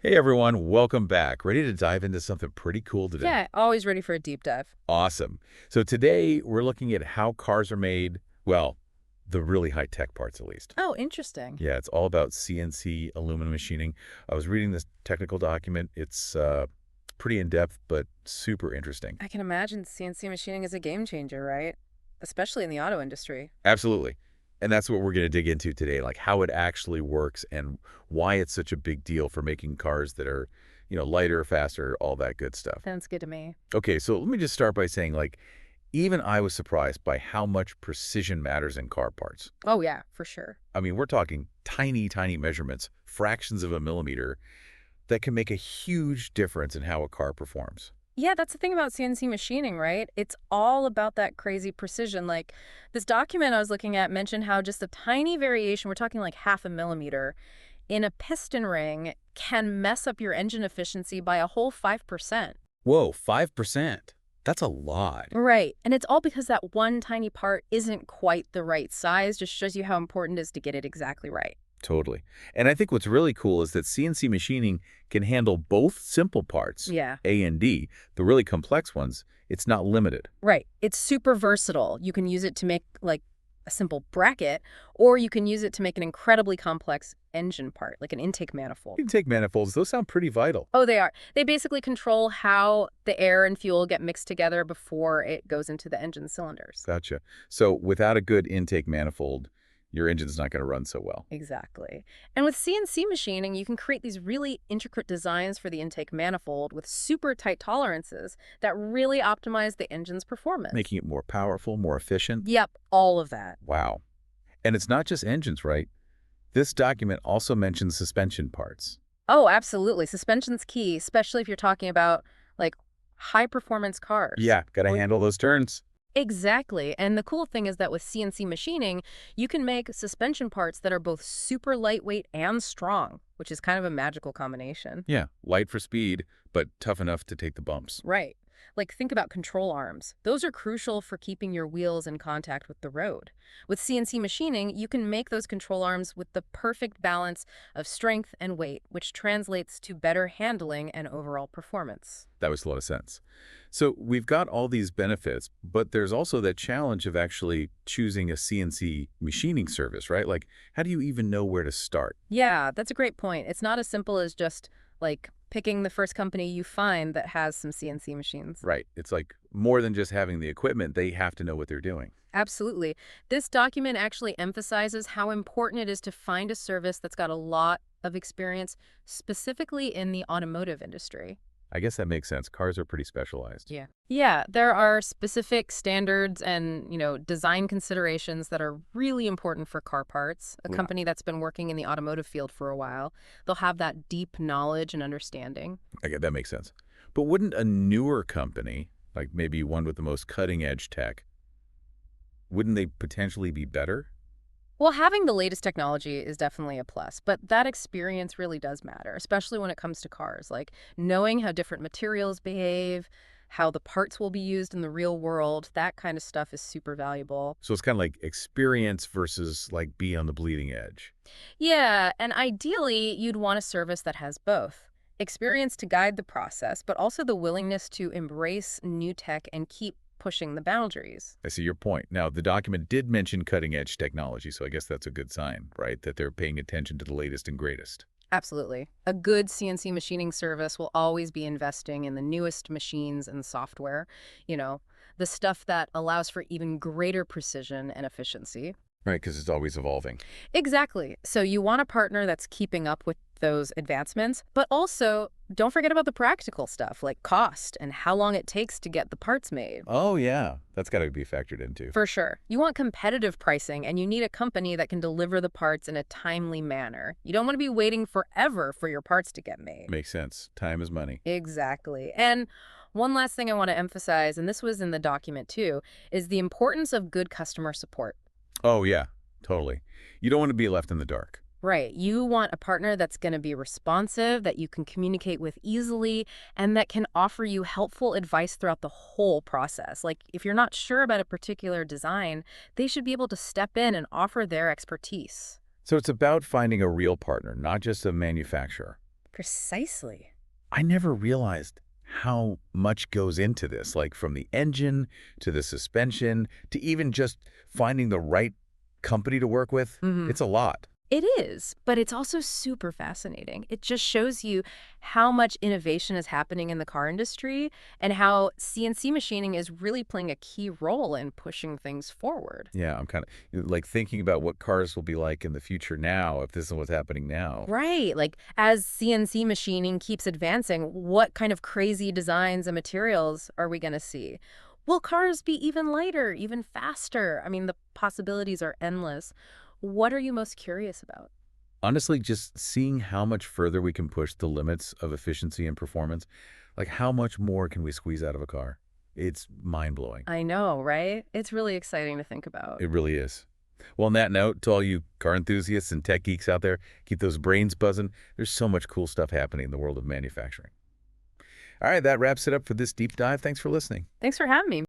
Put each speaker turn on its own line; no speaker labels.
Hey everyone, welcome back. Ready to dive into something pretty cool today?
Yeah, always ready for a deep dive.
Awesome. So today we're looking at how cars are made, well, the really high-tech parts at least.
Oh, interesting.
Yeah, it's all about CNC aluminum machining. I was reading this technical document. It's pretty in-depth, but super interesting.
I can imagine CNC machining is a game changer, right? Especially in the auto industry.
Absolutely. And that's what we're going to dig into today, like how it actually works and why it's such a big deal for making cars that are, lighter, faster, all that good stuff.
Sounds good to me.
Okay, so let me just start by saying, even I was surprised by how much precision matters in car parts.
Oh, yeah, for sure.
I mean, we're talking tiny, tiny measurements, fractions of a millimeter, that can make a huge difference in how a car performs.
Yeah, that's the thing about CNC machining, right? It's all about that crazy precision. Like this document I was looking at mentioned how just a tiny variation, we're talking like half a millimeter, in a piston ring can mess up your engine efficiency by a whole 5%.
Whoa, 5%. That's a lot.
Right. And it's all because that one tiny part isn't quite the right size, just shows you how important it is to get it exactly right.
Totally. And I think what's really cool is that CNC machining can handle both simple parts,
Yeah.
A and D, the really complex ones. It's not limited.
Right. It's super versatile. You can use it to make like a simple bracket, or you can use it to make an incredibly complex engine part, like an intake manifold.
Intake manifolds, those sound pretty vital.
Oh, they are. They basically control how the air and fuel get mixed together before it goes into the engine cylinders.
Gotcha. So without a good intake manifold, your engine's not going to run so well,
Exactly. And with CNC machining, you can create these really intricate designs for the intake manifold with super tight tolerances that really optimize the engine's performance.
making it more powerful, more efficient.
Yep, all of that.
Wow. And it's not just engines, right? This document also mentions suspension parts.
Oh, absolutely. Suspension's key, especially if you're talking about like high performance cars.
Yeah, got to
Or
handle those turns.
exactly. And the cool thing is that with CNC machining, you can make suspension parts that are both super lightweight and strong, which is kind of a magical combination.
Yeah, light for speed, but tough enough to take the bumps.
Right. Like think about control arms. Those are crucial for keeping your wheels in contact with the road. With CNC machining, you can make those control arms with the perfect balance of strength and weight, which translates to better handling and overall performance.
That makes a lot of sense. So we've got all these benefits, but there's also that challenge of actually choosing a CNC machining service, right? Like, how do you even know where to start?
Yeah, that's a great point. It's not as simple as just like picking the first company you find that has some CNC machines.
Right. It's like more than just having the equipment. They have to know what they're doing.
Absolutely. This document actually emphasizes how important it is to find a service that's got a lot of experience, specifically in the automotive industry.
I guess that makes sense. Cars are pretty specialized.
Yeah. Yeah, there are specific standards and, design considerations that are really important for car parts. A
Yeah.
company that's been working in the automotive field for a while, they'll have that deep knowledge and understanding.
I get that makes sense. But wouldn't a newer company, like maybe one with the most cutting edge tech, wouldn't they potentially be better?
Well, having the latest technology is definitely a plus, but that experience really does matter, especially when it comes to cars. Like knowing how different materials behave, how the parts will be used in the real world, that kind of stuff is super valuable.
So it's kind of like experience versus like be on the bleeding edge.
Yeah, and ideally, you'd want a service that has both. Experience to guide the process, but also the willingness to embrace new tech and keep pushing the boundaries.
I see your point. Now, the document did mention cutting edge technology, so I guess that's a good sign, right? That they're paying attention to the latest and greatest.
Absolutely. A good CNC machining service will always be investing in the newest machines and software, you know, the stuff that allows for even greater precision and efficiency.
Right, because it's always evolving.
Exactly. So you want a partner that's keeping up with those advancements, but also don't forget about the practical stuff like cost and how long it takes to get the parts made.
Oh, yeah. That's got to be factored into.
For sure. You want competitive pricing, and you need a company that can deliver the parts in a timely manner. You don't want to be waiting forever for your parts to get made.
Makes sense. Time is money.
Exactly. And one last thing I want to emphasize, and this was in the document too, is the importance of good customer support.
Oh, yeah, totally. You don't want to be left in the dark.
Right. You want a partner that's going to be responsive, that you can communicate with easily, and that can offer you helpful advice throughout the whole process. Like, if you're not sure about a particular design, they should be able to step in and offer their expertise.
So it's about finding a real partner, not just a manufacturer.
Precisely.
I never realized how much goes into this, like from the engine to the suspension to even just finding the right company to work with.
Hmm.
It's a lot.
It is, but it's also super fascinating. It just shows you how much innovation is happening in the car industry and how CNC machining is really playing a key role in pushing things forward.
Yeah, I'm kind of like thinking about what cars will be like in the future now if this is what's happening now.
Right. Like as CNC machining keeps advancing, what kind of crazy designs and materials are we going to see? Will cars be even lighter, even faster? I mean, the possibilities are endless. What are you most curious about?
Honestly, just seeing how much further we can push the limits of efficiency and performance, like how much more can we squeeze out of a car? It's mind-blowing.
I know, right? It's really exciting to think about.
It really is. Well, on that note, to all you car enthusiasts and tech geeks out there, keep those brains buzzing. There's so much cool stuff happening in the world of manufacturing. All right, that wraps it up for this deep dive. Thanks for listening.
Thanks for having me.